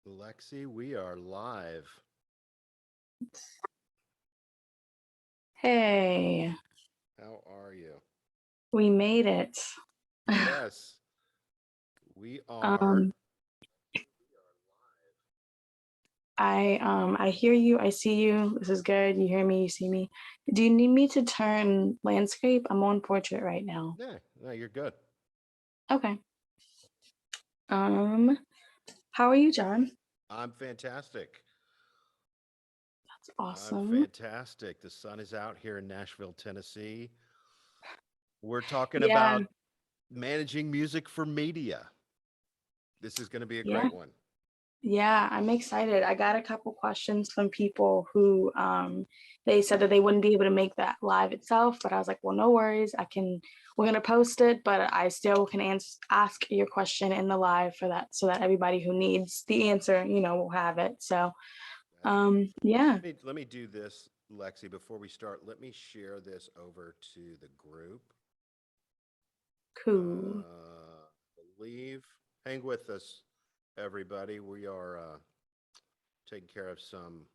Lexi, we are live. Hey, How are you? we made it. Yes, we are. Um, I hear you, I see you. This is good. You hear me, you see me. Do you need me to turn landscape? I'm on portrait right now. Yeah, no, you're good. Okay. Um, how are you, John? I'm fantastic. That's I'm awesome. fantastic. The sun is out here in Nashville, Tennessee. We're talking Yeah, about managing music for media. This is going to be a yeah. great one. Yeah, I'm excited. I got a couple questions from people who they said that they wouldn't be able to make that live itself, but I was like, well, no worries. We're gonna post it, but I still can ask your question in the live for that so that everybody who needs the answer, will have it. So That's yeah, let me do this, Lexi, before we start. Let me share this over to the group. cool. Believe. Hang with us, everybody. We are taking care of some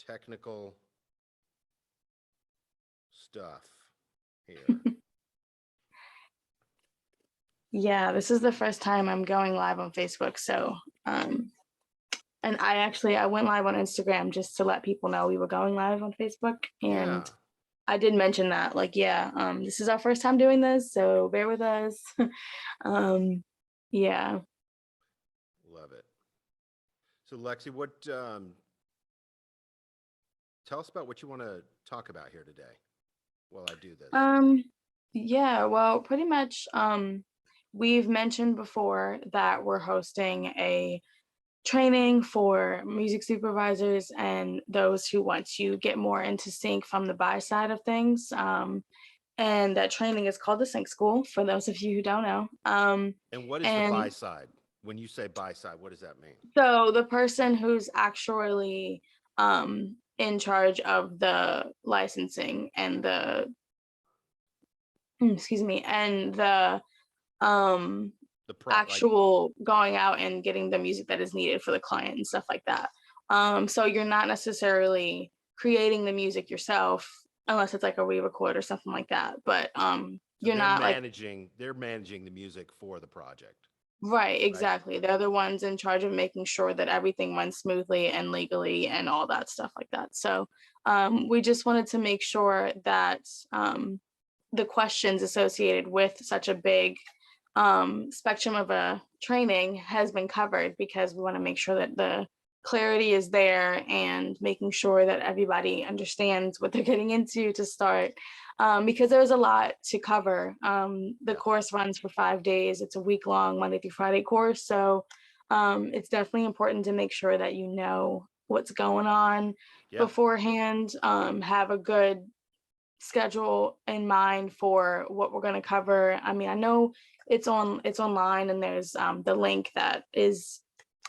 technical stuff here. Yeah, this is the first time I'm going live on Facebook. So um and I went live on Instagram just to let people know we were going live on Facebook. Yeah, And I did mention that, like, yeah, this is our first time doing this, so bear with us. um, yeah. love it. So, Lexi, what? Tell us about what you want to talk about here today. While I do this. Um, yeah, well, pretty much, we've mentioned before that we're hosting a training for music supervisors and those who want to get more into sync from the buy side of things. And that training is called the Sync School, for those of you who don't know. And what is the And buy side? When you say buy side, what does that mean? So the person who's actually in charge of the licensing and the excuse me, and the um The pro, like, actual going out and getting the music that is needed for the client and stuff like that. So you're not necessarily creating the music yourself unless it's like a re-record or something like that. But so you're not like. they're managing the music for the project, Right, right? exactly. They're the ones in charge of making sure that everything went smoothly and legally and all that stuff like that. So we just wanted to make sure that the questions associated with such a big spectrum of a training has been covered, because we want to make sure that the clarity is there and making sure that everybody understands what they're getting into to start, because there's a lot to cover. The Yeah. course runs for 5 days. It's a week-long Monday through Friday course, so it's definitely important to make sure that you know what's going on Yeah. beforehand, have a good schedule in mind for what we're going to cover. I mean, I know it's online, and there's the link that is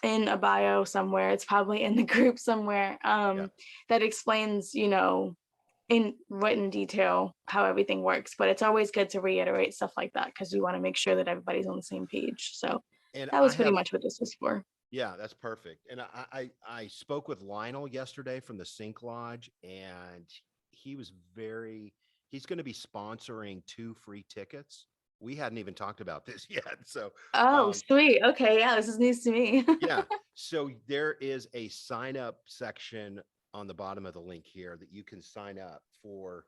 in a bio somewhere. It's probably in the group somewhere, Yeah. that explains, in written detail how everything works. But it's always good to reiterate stuff like that because we want to make sure that everybody's on the same page. So And that I was pretty have, much what this was for. yeah, that's perfect. And I spoke with Lionel yesterday from the Sync Lodge, and he was very, he's going to be sponsoring 2 free tickets. We hadn't even talked about this yet. So, Oh, um, sweet. Okay, yeah, this is news to me. yeah. So there is a sign up section on the bottom of the link here that you can sign up for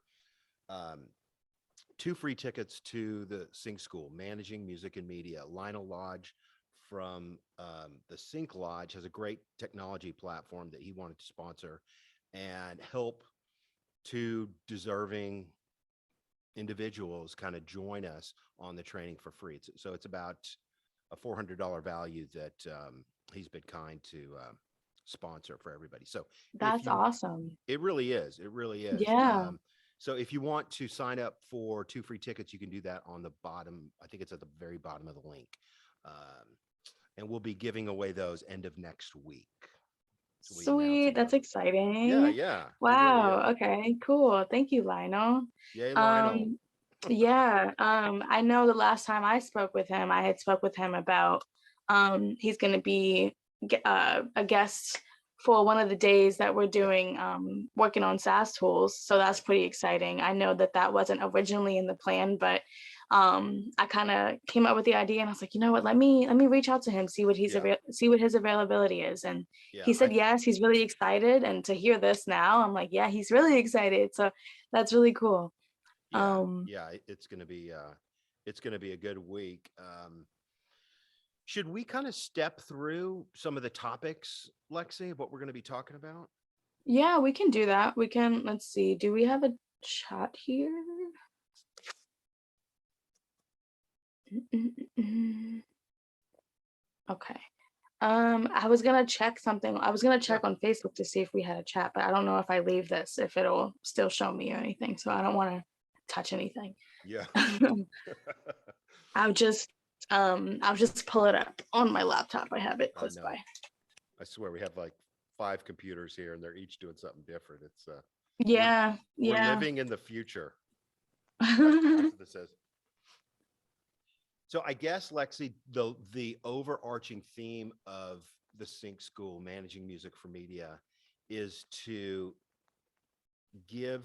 um, 2 free tickets to the Sync School, Managing Music and Media. Lionel Lodge from the Sync Lodge has a great technology platform that he wanted to sponsor and help two deserving individuals kind of join us on the training for free. So it's about a $400 value that he's been kind to sponsor for everybody. So if That's you, awesome. it really is, it really is. Yeah. So if you want to sign up for 2 free tickets, you can do that on the bottom. I think it's at the very bottom of the link. Um, and we'll be giving away those end of next week. So we'll be Sweet. announcing That's those. Yeah, exciting. yeah, it really is. Wow. Okay, cool. Thank you, Lionel. Yay, Lionel. Um, yeah, I know the last time I spoke with him, I had spoke with him about he's going to be a guest for one of the days that we're doing working on SaaS tools. So that's pretty exciting. I know that that wasn't originally in the plan, but I kind of came up with the idea and I was like, you know what, let me reach out to him, see what see what his availability is. And Yeah, he said yes, he's really excited. And to hear this now, I'm like, yeah, he's really excited. So that's really cool. yeah, yeah. It's gonna be a good week. Should we kind of step through some of the topics, Lexi, of what we're going to be talking about? Yeah, we can do that. We can, let's see, do we have a chat here? Okay. I was gonna check something. I was gonna Yeah, check on Facebook to see if we had a chat, but I don't know if I leave this, if it'll still show me or anything. So I don't want to touch anything. yeah. I'll just pull it up on my laptop. I have it I close know. by. I swear we have like 5 computers here, and they're each doing something different. It's we're Yeah, we're yeah. living in the future. That's what this is. So I guess, Lexi, the overarching theme of the Sync School, managing music for media, is to give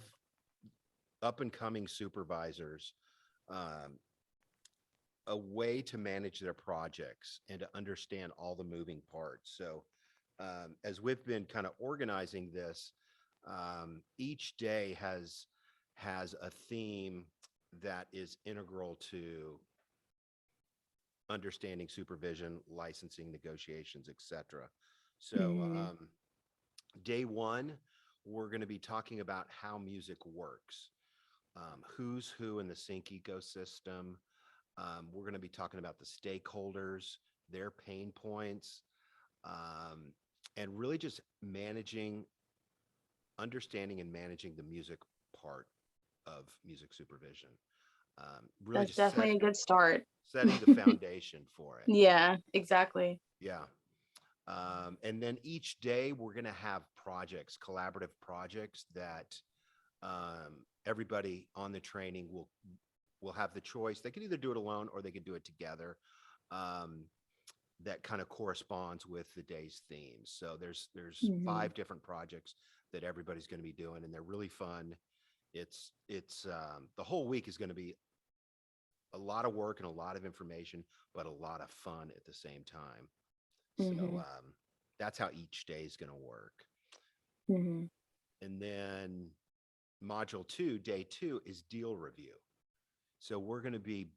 up and coming supervisors um, a way to manage their projects and to understand all the moving parts. So as we've been kind of organizing this, each day has a theme that is integral to understanding supervision, licensing, negotiations, etc. So Mhm. day one, we're going to be talking about how music works, who's who in the sync ecosystem. We're going to be talking about the stakeholders, their pain points, um, and really just understanding and managing the music part of music supervision. Really That's just definitely a good start. setting the foundation for it. Yeah, exactly. Yeah. And then each day we're going to have projects, collaborative projects that everybody on the training will have the choice. They can either do it alone or they can do it together. Um, that kind of corresponds with the day's themes. So there's Mhm. 5 different projects that everybody's going to be doing, and they're really fun. It's the whole week is going to be a lot of work and a lot of information, but a lot of fun at the same time. So Mhm. that's how each day is going to work. Mhm. And then module 2, day 2 is deal review. So we're going to be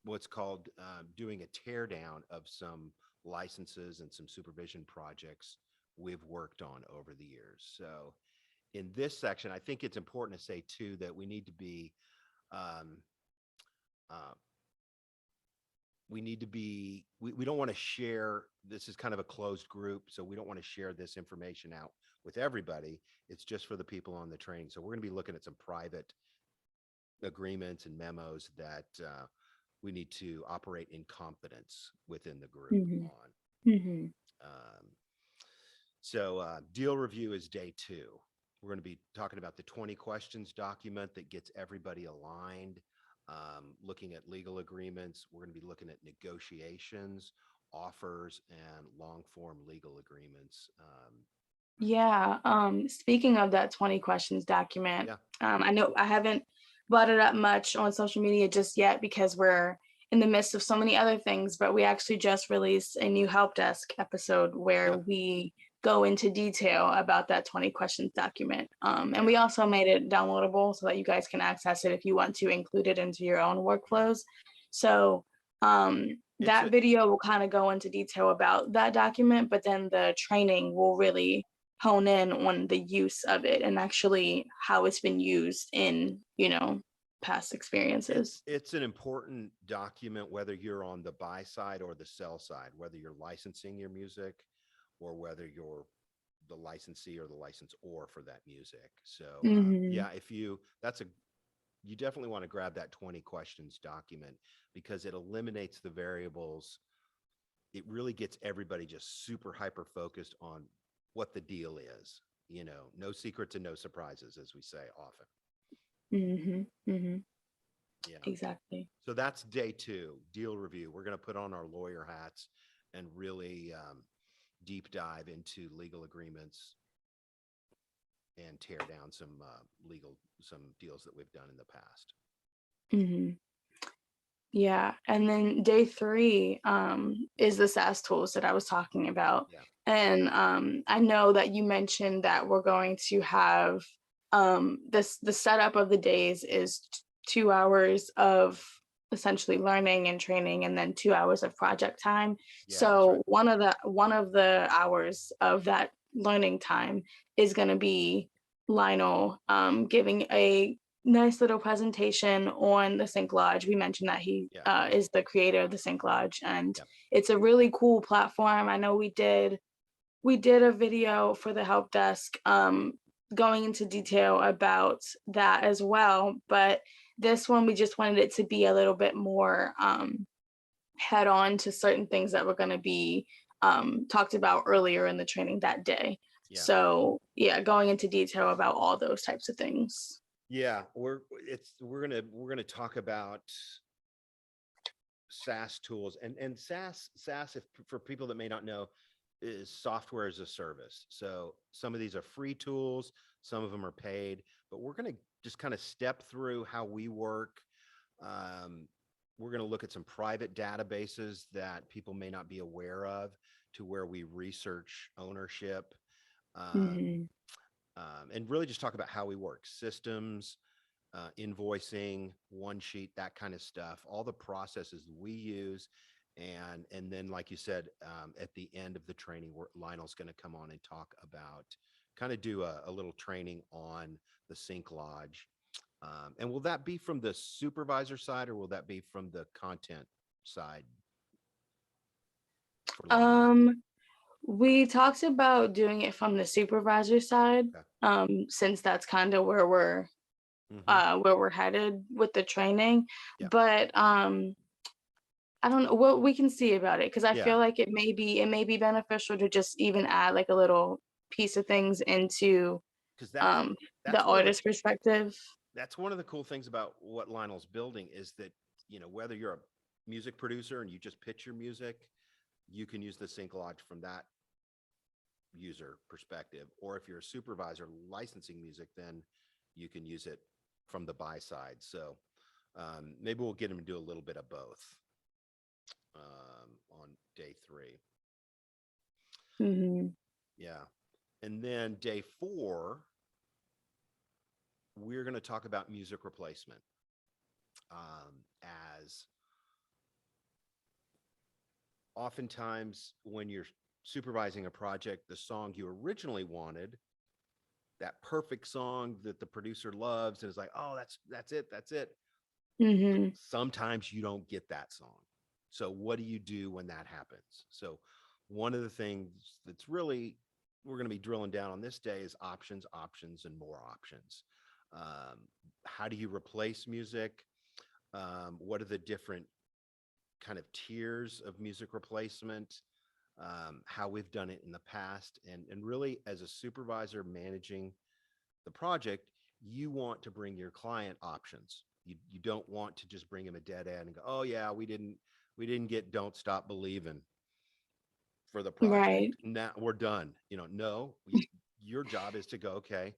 what's called doing a teardown of some licenses and some supervision projects we've worked on over the years. So in this section, I think it's important to say too that um, uh, we don't want to share. This is kind of a closed group, so we don't want to share this information out with everybody. It's just for the people on the training. So we're going to be looking at some private agreements and memos that we need to operate in confidence within the group Mhm. on. Mhm. Um, so deal review is day 2. We're going to be talking about the 20 questions document that gets everybody aligned, looking at legal agreements. We're going to be looking at negotiations, offers, and long form legal agreements. Yeah, speaking of that 20 questions document, Yeah, I know I haven't brought it up much on social media just yet because we're in the midst of so many other things, but we actually just released a new help desk episode where yeah, we go into detail about that 20 questions document. And we yeah. also made it downloadable so that you guys can access it if you want to include it into your own Right. workflows. So It's that a video will kind of go into detail about that document, but then the training will really hone in on the use of it and actually how it's been used in, past experiences. it's an important document, whether you're on the buy side or the sell side, whether you're licensing your music or whether you're the licensee or the licensor for that music. So Hmm. yeah, if you that's a you definitely want to grab that 20 questions document because it eliminates the variables. It really gets everybody just super hyper focused on what the deal is. No secrets and no surprises, as we say often. Hmm. Hmm. Yeah. Exactly. So that's day 2, deal review. We're going to put on our lawyer hats and really deep dive into legal agreements and tear down some some deals that we've done in the past. Mhm. Yeah, and then day 3 is the SaaS tools that I was talking about. Yeah. And I know that you mentioned that we're going to have the setup of the days is 2 hours of essentially learning and training, and then 2 hours of project time. Yeah, that's right. So one of the hours of that learning time is going to be Lionel giving a nice little presentation on the Sync Lodge. We mentioned that he Yeah. is the creator of the Sync Lodge, and Yeah. it's a really cool platform. I know we did a video for the help desk going into detail about that as well, but this one we just wanted it to be a little bit more head on to certain things that were going to be talked about earlier in the training that day. Yeah. So yeah, going into detail about all those types of things. Yeah, we're gonna talk about SaaS tools, and SaaS, if for people that may not know, is software as a service. So some of these are free tools, some of them are paid, but we're gonna just kind of step through how we work. Um, we're gonna look at some private databases that people may not be aware of, to where we research ownership. Um, Mhm. and really just talk about how we work, systems, invoicing, one sheet, that kind of stuff, all the processes we use. And then, like you said, at the end of the training, Lionel's going to come on and talk about, kind of do a little training on the Sync Lodge. And will that be from the supervisor side, or will that be from the content side for Lionel? Um, we talked about doing it from the supervisor side, Okay. since that's kind of Hmm. where we're headed with the training. Yeah. But I don't know what we can see about it, because I Yeah. feel like it may be beneficial to just even add like a little piece of things into Because um the that's one of the artist perspective. that's one of the cool things about what Lionel's building, is that, whether you're a music producer and you just pitch your music, you can use the Sync Lodge from that user perspective. Or if you're a supervisor licensing music, then you can use it from the buy side. So maybe we'll get him to do a little bit of both on day 3. Hmm. Yeah. And then day 4, we're going to talk about music replacement, as oftentimes when you're supervising a project, the song you originally wanted, that perfect song that the producer loves and is like, oh, that's it. Hmm. Sometimes you don't get that song. So what do you do when that happens? So one of the things that's really, we're going to be drilling down on this day, is options, options, and more options. Um, how do you replace music? What are the different kind of tiers of music replacement, how we've done it in the past, and really, as a supervisor managing the project, you want to bring your client options. You don't want to just bring them a dead end and go, oh yeah, we didn't get Don't Stop Believing for the project, Right. now we're done. No, your job is to go, okay,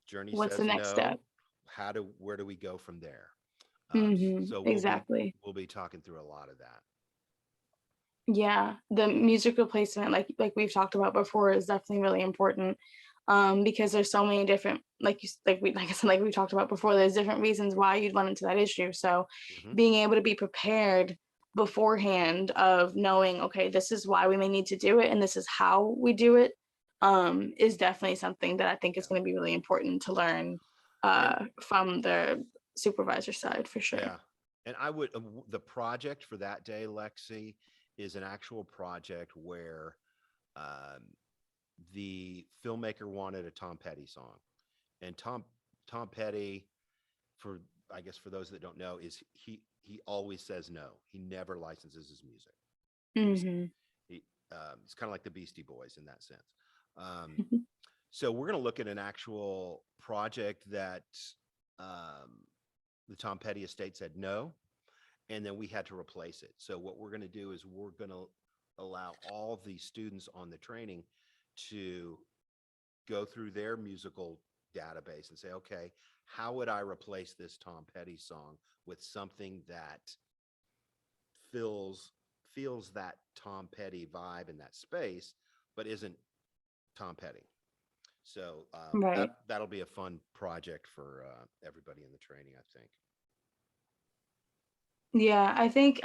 Journey What's the says next step? no, where do we go from there? Hmm. So Exactly. we'll be talking through a lot of that. Yeah, the music replacement, like we've talked about before, is definitely really important, because there's so many different, like I said, like we talked about before, there's different reasons why you'd run into that issue. So Hmm. being able to be prepared beforehand of knowing, okay, this is why we may need to do it, and this is how we do it, is definitely something that I think is Yeah. going to be really important to learn And from the supervisor side for sure. yeah, and the project for that day, Lexi, is an actual project where um, the filmmaker wanted a Tom Petty song, and Tom Petty, for I guess for those that don't know, is he always says no. He never licenses his music. He was Hmm. he It's kind of like the Beastie Boys in that sense. Um, so we're going to look at an actual project that um, the Tom Petty estate said no, and then we had to replace it. So what we're going to do is allow all the students on the training to go through their musical database and say, okay, how would I replace this Tom Petty song with something that feels that Tom Petty vibe in that space, but isn't Tom Petty. So Right. that'll be a fun project for everybody in the training, I think. Yeah, I think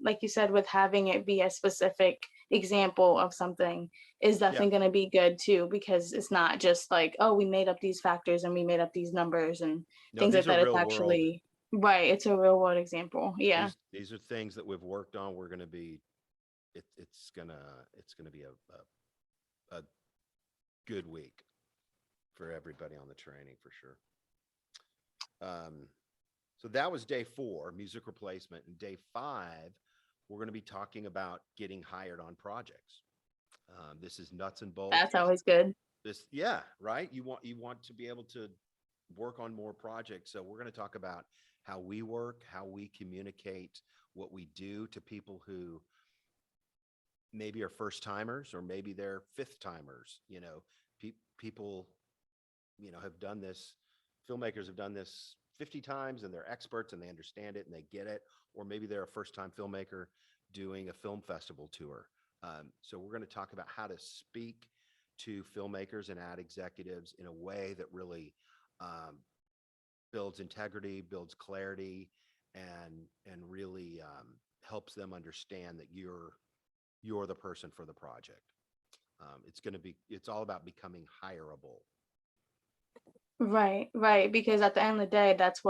like you said, with having it be a specific example of something is Yeah. definitely going to be good too, because it's not just like, oh, we made up these factors and we made up these numbers and No, things like these are that. It's real world. actually right. It's a real world example. Yeah. These are things that we've worked on. We're going to be it's gonna be a good week for everybody on the training for sure. So that was day 4, music replacement, and day 5, we're going to be talking about getting hired on projects. This is nuts and bolts. That's always good. This, yeah, right. You want to be able to work on more projects. So we're going to talk about how we work, how we communicate what we do to people who maybe are first timers or maybe they're fifth timers. People, have done this. Filmmakers have done this 50 times and they're experts and they understand it and they get it. Or maybe they're a first time filmmaker doing a film festival tour. So we're going to talk about how to speak to filmmakers and ad executives in a way that really builds integrity, builds clarity, and really helps them understand that you're the person for the project. It's all about becoming hireable. Right, right. Because at the end of the day, that's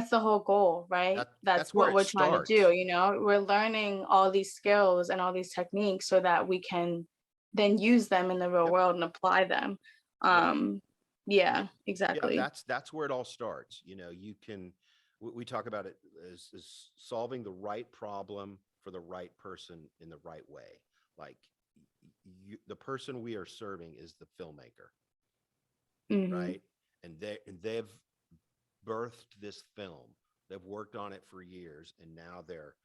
the whole goal, right? That's That's where what it we're trying to do. starts. We're learning all these skills and all these techniques so that we can then use them in the real Yep. world and apply them. Yeah. Yeah, Yeah, exactly. that's where it all starts. You can we talk about it as solving the right problem for the right person in the right way. Like the person we are serving is the filmmaker, Hmm. right? And they've birthed this film. They've worked on it for years, and now they're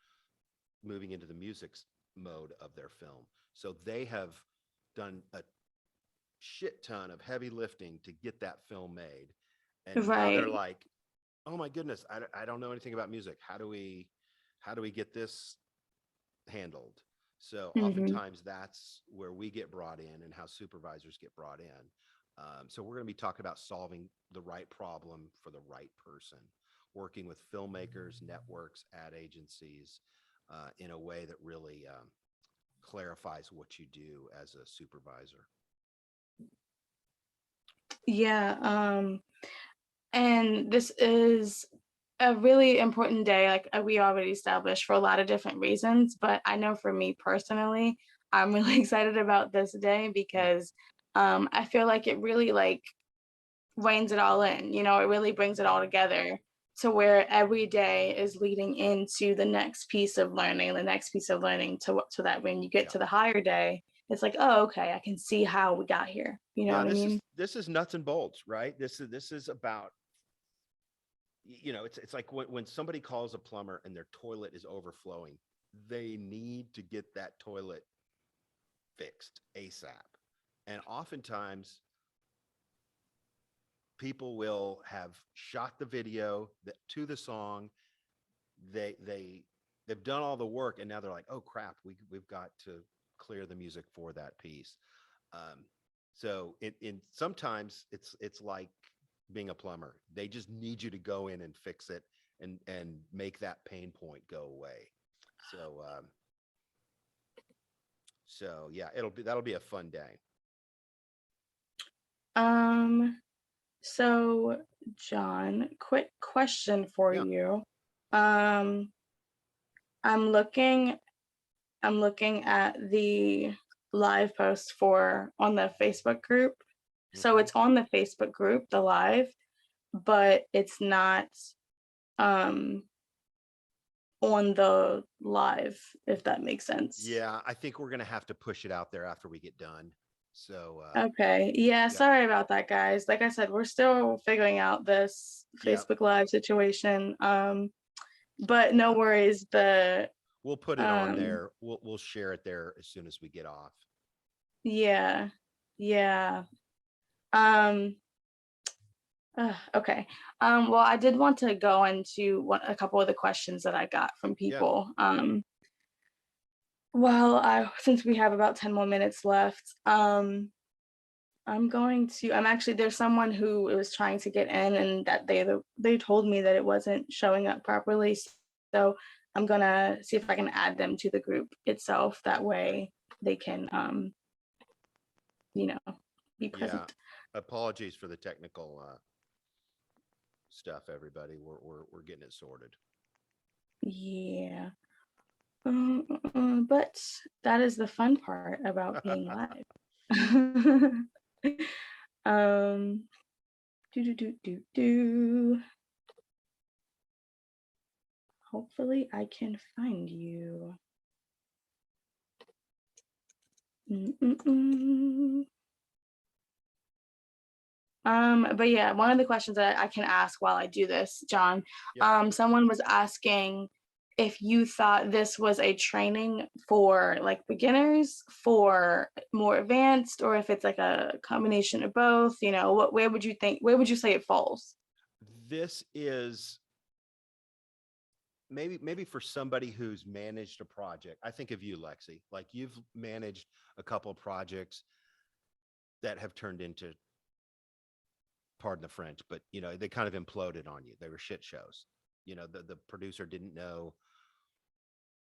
moving into the music mode of their film. So they have done a shit ton of heavy lifting to get that film made, and now they're Right. like, oh my goodness, I don't know anything about music. How do we get this handled? So Hmm. oftentimes that's where we get brought in and how supervisors get brought in. So we're going to be talking about solving the right problem for the right person, working with filmmakers, networks, ad agencies in a way that really clarifies what you do as a supervisor. Yeah. And this is a really important day, like we already established, for a lot of different reasons. But I know for me personally, I'm really excited about this day Yeah. because I feel like it really like reins it all in. It really brings it all together to where every day is leading into the next piece of learning, the next piece of learning so that when you get Yeah. to the higher day, it's like, oh, okay, I can see how we got here. You know Yeah, what I mean? this is nuts and bolts, right? This is about, it's like when somebody calls a plumber and their toilet is overflowing, they need to get that toilet fixed ASAP. And oftentimes people will have shot the video to the song. They've done all the work and now they're like, oh crap, we've got to clear the music for that piece. Um, so in sometimes it's like being a plumber. They just need you to go in and fix it and make that pain point go away. So so yeah, that'll be a fun day. Um, so John, quick question for Yeah. you. Um, I'm looking I'm looking at the live post for on the Facebook group. So Okay. it's on the Facebook group, the live, but it's not um on the live, if that makes sense. Yeah, I think we're gonna have to push it out there after we get done. So Okay. Yeah, yep, sorry about that, guys. Like I said, we're still figuring out this yep. Facebook Live situation. But no Yeah. worries. The We'll put it on Um, there. We'll share it there as soon as we get off. yeah, yeah. Um, okay. Well, I did want to go into a couple of the questions that I got from Yeah. people. Well, since we have about 10 more minutes left, I'm actually, there's someone who was trying to get in and that they told me that it wasn't showing up properly. So I'm gonna see if I can add them to the group itself. That way they can, you know, be Yeah. present. Apologies for the technical stuff, everybody. We're getting it sorted. Yeah. But that is the fun part about being live. um, do. Hopefully I can find you. Mm-mm-mm. But yeah, one of the questions that I can ask while I do this, John, Yeah. someone was asking if you thought this was a training for like beginners, for more advanced, or if it's like a combination of both, where would you say it falls? This is maybe for somebody who's managed a project. I think of you, Lexi. Like you've managed a couple of projects that have turned into, pardon the French, but they kind of imploded on you. They were shit shows. The producer didn't know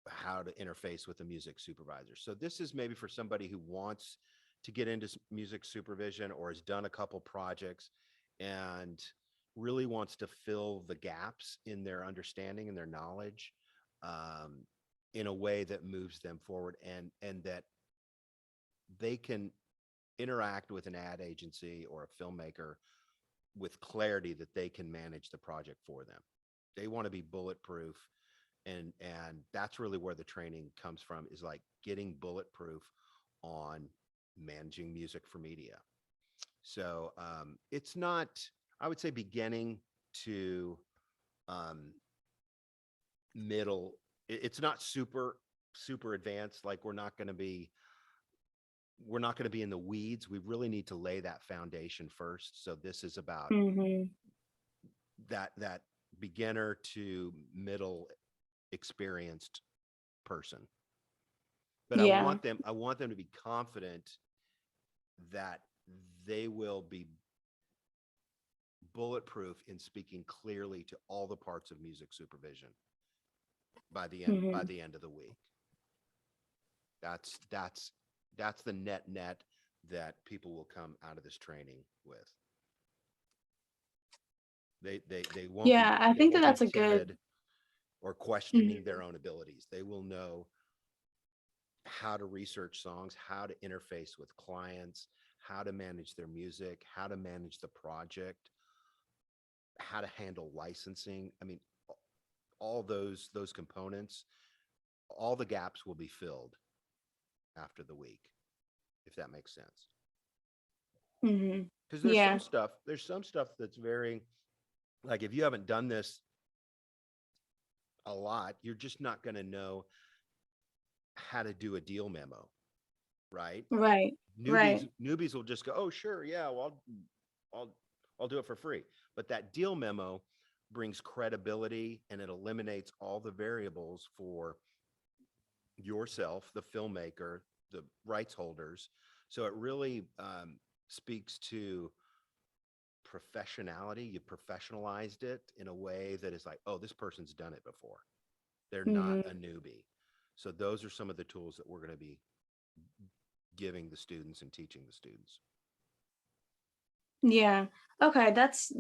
how to interface with the music supervisor. So this is maybe for somebody who wants to get into music supervision or has done a couple projects and really wants to fill the gaps in their understanding and their knowledge, in a way that moves them forward, and that they can interact with an ad agency or a filmmaker with clarity that they can manage the project for them. They want to be bulletproof, and that's really where the training comes from, is like getting bulletproof on managing music for media. So it's not, I would say, beginning to um, middle. It's not super advanced. Like we're not going to be in the weeds. We really need to lay that foundation first. So this is about Mm-hmm. that beginner to middle experienced person. But I Yeah. want them to be confident that they will be bulletproof in speaking clearly to all the parts of music supervision by Mm-hmm. the end of the week. That's the net that people will come out of this training with. They won't be Yeah, I think that that's a good. timid or questioning Mhm. their own abilities. They will know how to research songs, how to interface with clients, how to manage their music, how to manage the project, how to handle licensing. I mean, all those components, all the gaps will be filled after the week, if that makes sense. Mhm. Because Yeah. there's some stuff that's very, like, if you haven't done this a lot, you're just not going to know how to do a deal memo, right? Right. Right. Newbies will just go, oh sure, yeah, well, I'll I'll do it for free. But that deal memo brings credibility, and it eliminates all the variables for yourself, the filmmaker, the rights holders. So it really speaks to professionality. You professionalized it in a way that is like, oh, this person's done it before. They're not Mhm. a newbie. So those are some of the tools that we're going to be giving the students and teaching the students. Yeah. Okay, that's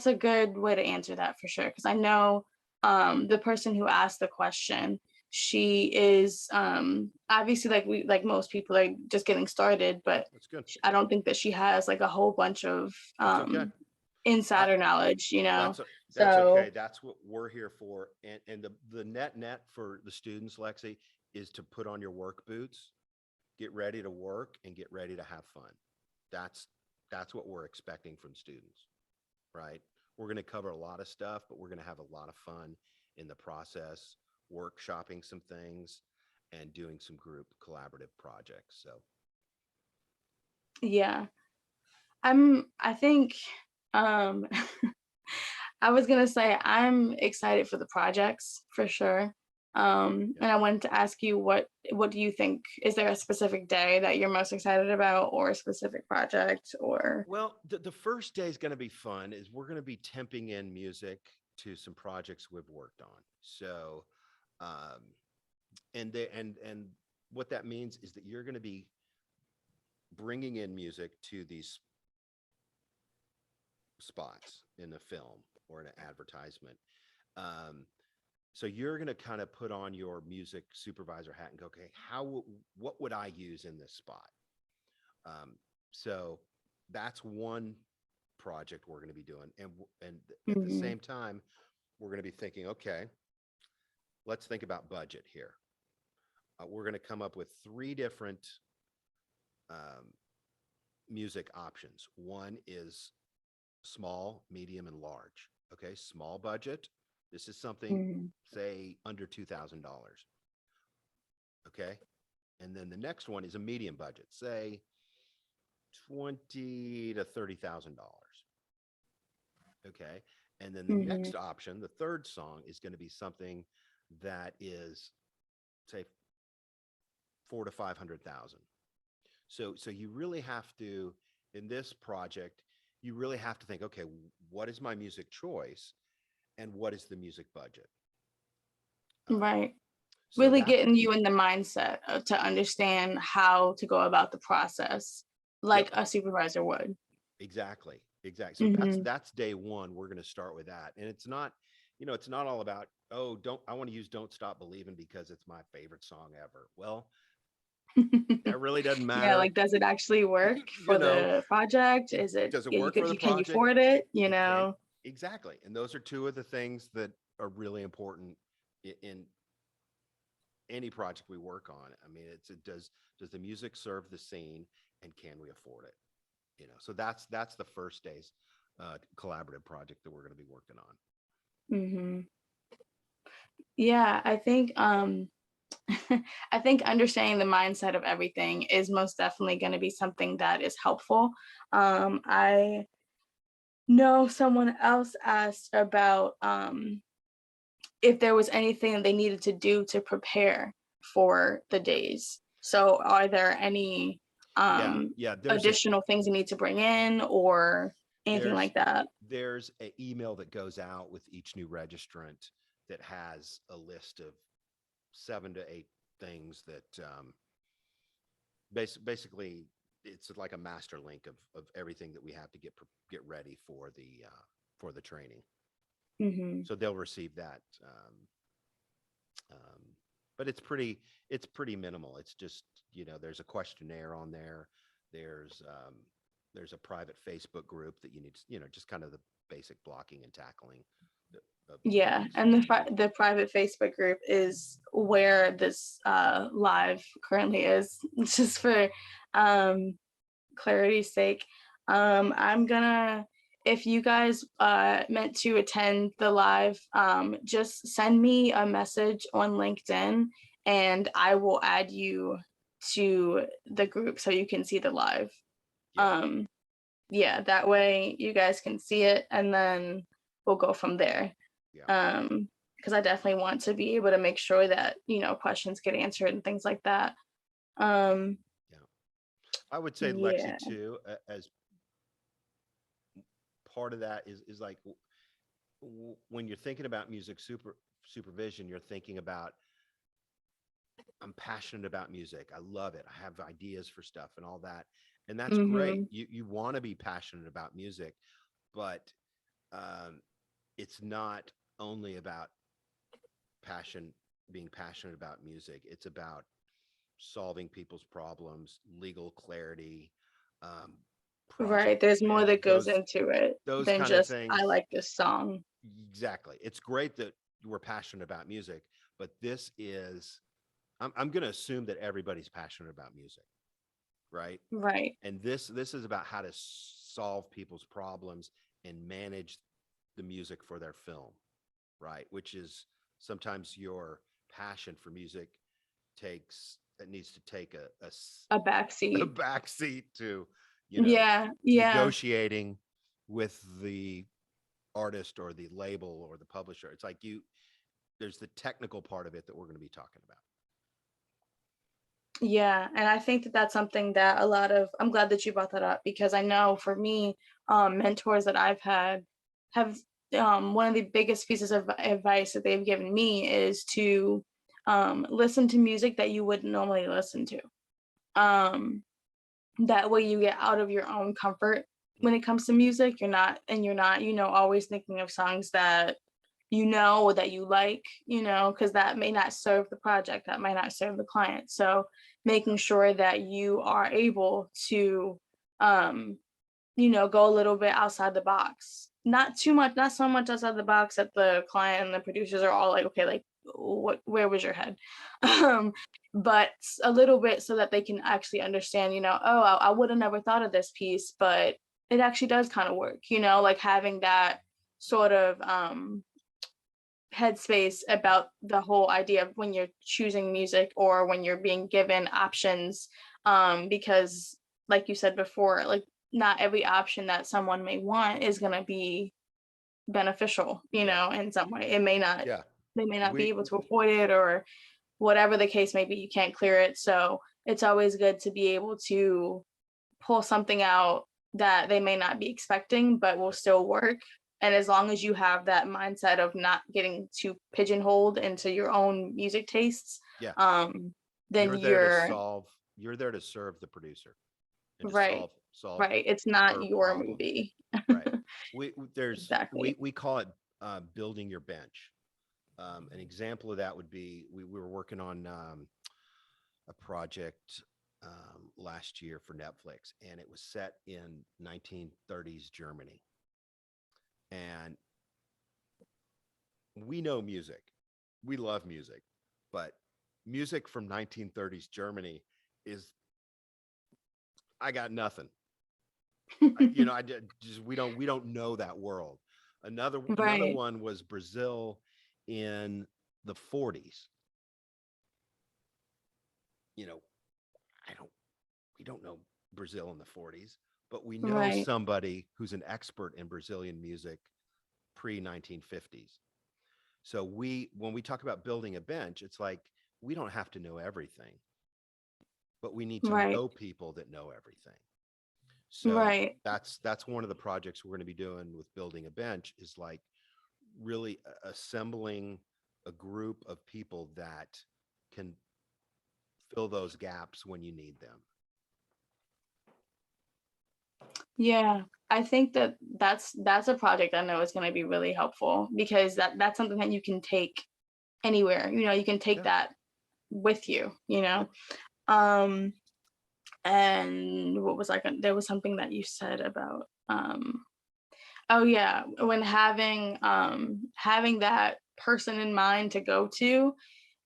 a good way to answer that for sure. Because I know the person who asked the question, she is obviously, like most people are just getting started, but That's good. I don't think that she has like a whole bunch of That's okay. I, insider knowledge, that's that's So okay. That's what we're here for. And the net for the students, Lexi, is to put on your work boots, get ready to work, and get ready to have fun. That's that's what we're expecting from students, right? We're going to cover a lot of stuff, but we're going to have a lot of fun in the process. workshopping some things and doing some group collaborative projects. So Yeah. I think um I was gonna say I'm excited for the projects for sure. yeah. And I wanted to ask you what do you think? Is there a specific day that you're most excited about, or a specific project, or Well, the first day is going to be fun. Is we're going to be temping in music to some projects we've worked on. So, um, and what that means is that you're going to be bringing in music to these spots in a film or an advertisement. Um, so you're going to kind of put on your music supervisor hat and go, okay, what would I use in this spot? Um, so that's one project we're going to be doing, and at the Mhm. same time, we're going to be thinking, okay, let's think about budget here. We're going to come up with three different um, music options. One is small, medium, and large. Okay, small budget. This is something, Mhm. say, under $2,000. Okay, and then the next one is a medium budget, say $20 to $30,000. Okay, and then the Mhm. next option, the third song, is going to be something that is, say, 4 to 500,000. So you really have to, in this project, you really have to think, okay, what is my music choice, and what is the music budget? Um, Right. so Really that's getting you in the mindset to understand how to go about the process yep, like a supervisor would. exactly, exactly. So Mhm. that's day one. We're going to start with that, and it's not, it's not all about, oh, don't I want to use "Don't Stop Believing" because it's my favorite song ever. Well, that really doesn't Yeah, matter. like, does it actually work You for know, the project? Is it does it yeah, work for the can you project? afford it, you Okay, know? exactly. And those are two of the things that are really important in any project we work on. I mean, it does the music serve the scene, and can we afford it? So that's the first day's collaborative project that we're going to be working on. Mhm. Yeah, I think, I think understanding the mindset of everything is most definitely gonna be something that is helpful. I know someone else asked about, if there was anything they needed to do to prepare for the days. So are there any Yeah, yeah. additional things you need to bring in or anything There's like that? there's an email that goes out with each new registrant that has a list of 7 to 8 things that basically it's like a master link of everything that we have to get ready for the training. Hmm. So they'll receive that. Um, but it's pretty minimal. It's just, there's a questionnaire on there. There's um, there's a private Facebook group that you need to, just kind of the basic blocking and tackling of Yeah, these and meetings. the private Facebook group is where this live currently is. Just for um, clarity's sake, I'm gonna, if you guys meant to attend the live, just send me a message on LinkedIn and I will add you to the group so you can see the live. Yeah, Um, yeah, that way you guys can see it and then we'll go from there. yeah, Because I definitely want to be able to make sure that, questions get answered and things like that. Um, yeah. I would say Lexi yeah. too, as part of that is like when you're thinking about music supervision, you're thinking about, I'm passionate about music. I love it. I have ideas for stuff and all that. And that's great. Mhm. You want to be passionate about music, but um, it's not only about passion, being passionate about music. It's about solving people's problems, legal clarity, um, project Right, there's more planning, that goes into it those than kind of just, "I things. like this song." Exactly. It's great that we're passionate about music, but this is, I'm going to assume that everybody's passionate about music, right? Right. And this is about how to solve people's problems and manage the music for their film, right? Which is sometimes your passion for music needs to take A a backseat. backseat to, Yeah, yeah, negotiating with the artist or the label or the publisher. It's like there's the technical part of it that we're going to be talking about. yeah. And I think that that's something that I'm glad that you brought that up, because I know for me, mentors that I've had have, one of the biggest pieces of advice that they've given me is to listen to music that you wouldn't normally listen to. Um, that way you get out of your own comfort when it comes to music. You're not, always thinking of songs that or that you like, because that may not serve the project, that might not serve the client. So making sure that you are able to, go a little bit outside the box. Not too much, not so much outside the box that the client and the producers are all like, okay, like where was your head? um, but a little bit so that they can actually understand, oh, I would have never thought of this piece, but it actually does kind of work, like having that sort of headspace about the whole idea of when you're choosing music or when you're being given options, because like you said before, like not every option that someone may want is going to be beneficial, Yeah. in some way. Yeah. They may not be We able to afford it, or whatever the case may be, you can't clear it. So it's always good to be able to pull something out that they may not be expecting, but will still work. And as long as you have that mindset of not getting too pigeonholed into your own music tastes, yeah, then you're there to serve the producer and to right, solve right. It's not her your problem. movie. Right. There's Exactly. we call it building your bench. An example of that would be we were working on a project last year for Netflix, and it was set in 1930s Germany. And we know music, we love music, but music from 1930s Germany is, I got nothing. I just we don't know that world. Another Right, one was Brazil in the 40s. You know, I don't we don't know Brazil in the 40s, but we know right, somebody who's an expert in Brazilian music pre 1950s. So when we talk about building a bench, it's like we don't have to know everything, but we need to right, know people that know everything. So right. that's one of the projects we're going to be doing with building a bench, is like really assembling a group of people that can fill those gaps when you need them. Yeah, I think that that's a project I know is going to be really helpful, because that's something that you can take anywhere. You can take Yeah. that with you. Yep. Um, and what was there was something that you said about oh yeah, when having that person in mind to go to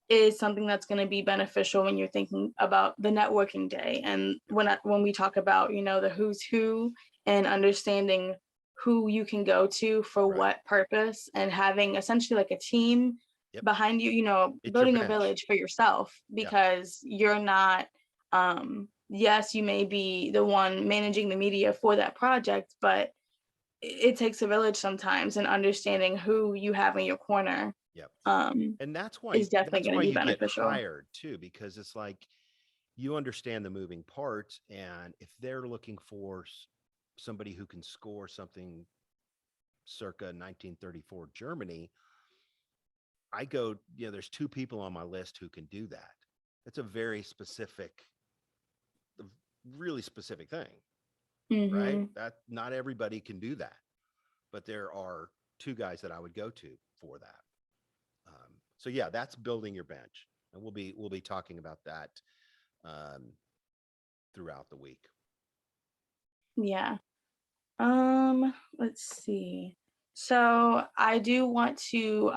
is something that's going to be beneficial when you're thinking about the networking day. And when we talk about, the who's who, and understanding who you can go to for Right. what purpose, and having essentially like a team Yep. behind you, It's your building a bench. village for yourself, Yeah. because you're not, yes, you may be the one managing the media for that project, but it takes a village sometimes, and understanding who you have in your corner, Yep. um, And is definitely that's going to why be you get beneficial. hired too, because it's like you understand the moving parts, and if they're looking for somebody who can score something circa 1934 Germany, there's two people on my list who can do that. It's a very specific, really specific thing, right? Hmm. That not everybody can do that, but there are two guys that I would go to for that. So yeah, that's building your bench, and we'll be talking about that um, throughout the week. Yeah. Let's see. So I do want to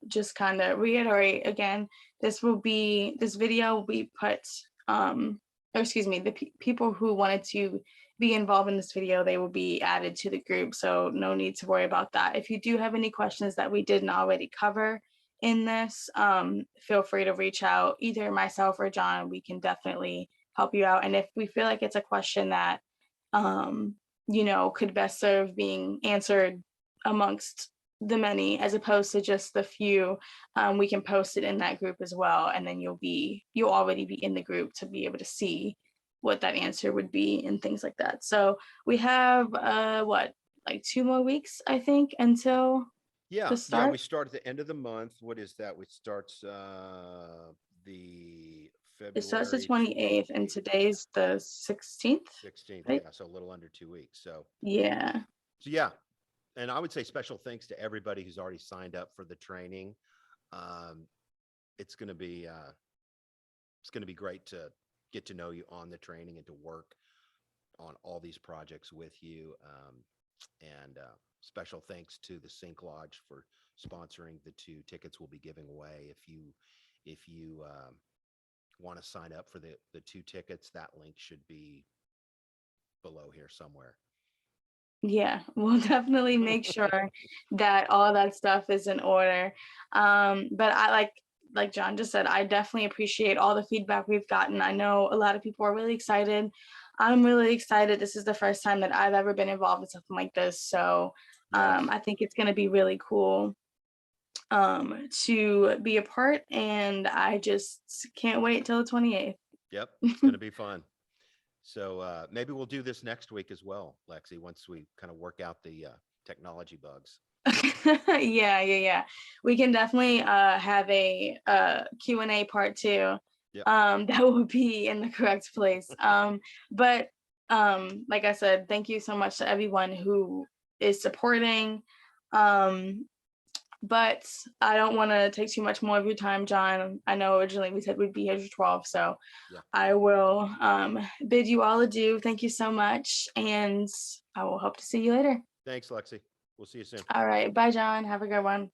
just kind of reiterate again, this video will be put, or excuse me, the people who wanted to be involved in this video, they will be added to the group. So no need to worry about that. If you do have any questions that we didn't already cover in this, feel free to reach out, either myself or John. We can definitely help you out. And if we feel like it's a question that, you know, could best serve being answered amongst the many as opposed to just the few, we can post it in that group as well. And then you'll already be in the group to be able to see what that answer would be and things like that. So we have what, like 2 more weeks, I think, until Yeah, the yeah, we start. start at the end of the month. What is that? We starts the It starts the February 28th and today's the 16th, 16th. right? Yeah, so a little under 2 weeks. Yeah. So yeah, and I would say special thanks to everybody who's already signed up for the training. Um, it's going to be great to get to know you on the training and to work on all these projects with you. And special thanks to the Sync Lodge for sponsoring the 2 tickets we'll be giving away. If you want to sign up for the 2 tickets, that link should be below here somewhere. Yeah, we'll definitely make sure that all that stuff is in order. But I like John just said, I definitely appreciate all the feedback we've gotten. I know a lot of people are really excited. I'm really excited. This is the first time that I've ever been involved in something like this. So Yes. I think it's going to be really cool to be a part, and I just can't wait till the 28th. Yep, it's going to be fun. So maybe we'll do this next week as well, Lexi, once we kind of work out the technology bugs. Yeah. We can definitely have a Q&A part 2. Yep. That will be in the correct place. But like I said, thank you so much to everyone who is supporting. But I don't want to take too much more of your time, John. I know originally we said we'd be here till 12, so Yeah. I will bid you all adieu. Thank you so much, and I will hope to see you later. Thanks, Lexi. We'll see you soon. All right, bye, John. Have a good one.